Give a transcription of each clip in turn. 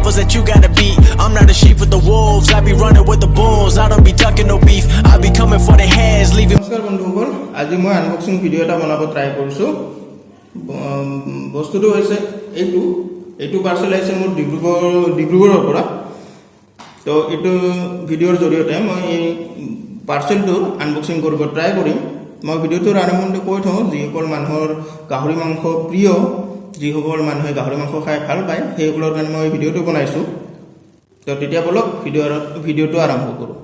levels that you gotta beat. I'm not a sheep with the wolves, I be running with the bulls. I don't be ducking no beef, I be coming for the heads, leaving. নমস্কাৰ বন্ধুসকল, আজি মই unboxing video' এটা বনাব try কৰিছোঁ। বস্তুটো হৈছে এইটো পাৰ্চেল আহিছে মোৰ ডিব্ৰুগড়ৰ পৰা। তো এইটো ভিডিঅ'ৰ জৰিয়তে মই এই পাৰ্চেলটো আনবক্সিং কৰিব ট্ৰাই কৰিম। মই ভিডিঅ'টোৰ আৰম্ভণিতে কৈ থওঁ, যিসকল মানুহৰ গাহৰি মাংস প্ৰিয়, যিসকল মানুহে গাহৰি মাংস খাই ভাল পায়, সেইসকলৰ কাৰণে মই ভিডিঅ'টো বনাইছোঁ। তো তেতিয়া বলক ভিডিঅ'টো আৰম্ভ কৰোঁ।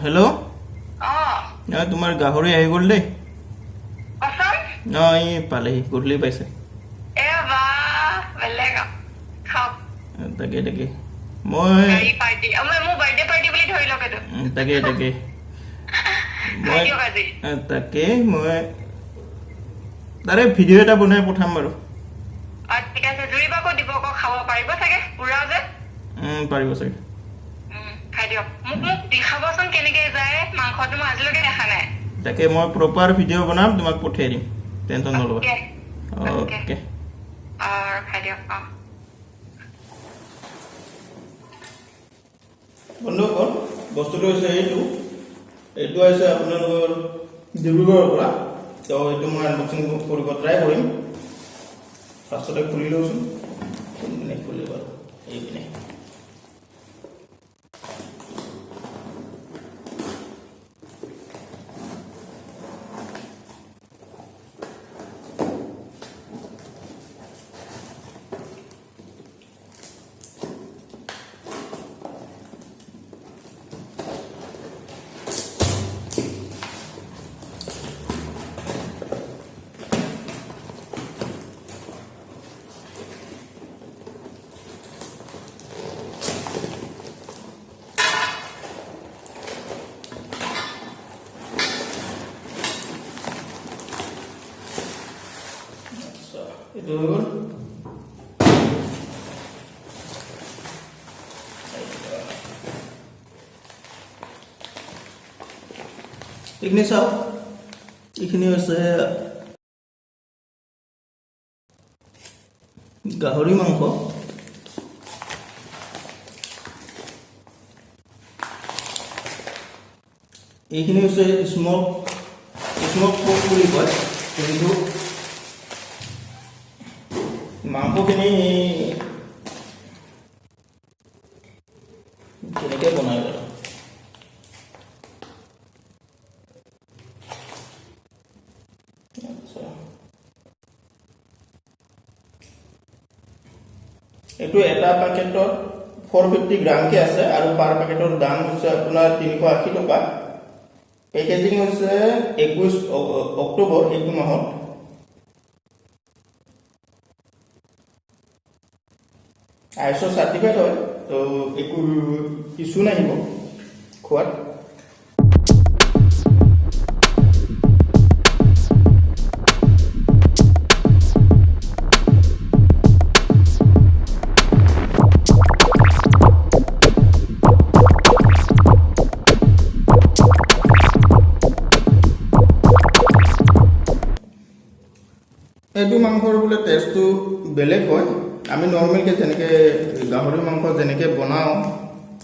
হেল্ল', তোমাৰ গাহৰি আহি গ'ল দেই। এই পালেহি, গধূলি পাইছে। তাকে মই তাৰে ভিডিঅ' এটা বনাই পঠাম বাৰু। পাৰিব চাগে। তাকে মই প্ৰপাৰ ভিডিঅ' বনাম, তোমাক পঠিয়াই দিম, টেনশ্যন নল'বা। অ'কে। বন্ধুসকল, বস্তুটো হৈছে এইটো হৈছে আপোনালোকৰ ডিব্ৰুগড়ৰ পৰা। তো এইটো মই আনবক্সিং কৰিব ট্ৰাই কৰিম। ফাৰ্ষ্টতে খুলি লওঁচোন, কোনপিনে খুলিব, এইপিনে। itu ini চাওক, এইখিনি হৈছে গাহৰি মাংস। এইখিনি হৈছে স্মক পৰ্ক বুলি কয়। কিন্তু মাংসখিনি কেনেকৈ বনাই বাৰু, এইটো এটা পেকেটত 450 গ্ৰামকৈ আছে আৰু পাৰ পেকেটৰ দাম হৈছে আপোনাৰ 380 টকা। পেকেজিং হৈছে 21 অক্টোবৰ, এইটো মাহত। ISO চাৰ্টিফাইড হয়, তো একো ইছ্যু নাহিব খোৱাত। এইটো মাংসৰ বোলে টেষ্টটো বেলেগ হয়। আমি নৰ্মেলকৈ যেনেকৈ গাহৰি মাংস যেনেকৈ বনাওঁ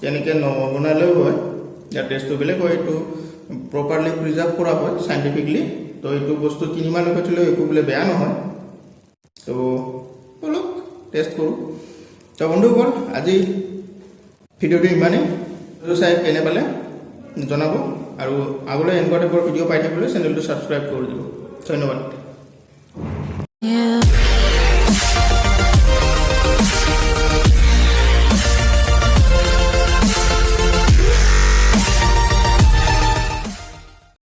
তেনেকৈ নবনালেও হয়, ইয়াৰ টেষ্টটো বেলেগ হয়। এইটো প্ৰপাৰলি প্ৰিজাৰ্ভ কৰা হয় চাইণ্টিফিকলি। তো এইটো বস্তু 3 মাহলৈকে থ'লেও একো বোলে বেয়া নহয়। তো অলপ টেষ্ট কৰোঁ। তো বন্ধুসকল, আজি ভিডিঅ'টো ইমানেই। চাই কেনে পালে জনাব, আৰু আগলৈ এনেকুৱা টাইপৰ ভিডিঅ' পাই থাকিবলৈ চেনেলটো ছাবস্ক্ৰাইব কৰি দিব। ধন্যবাদ।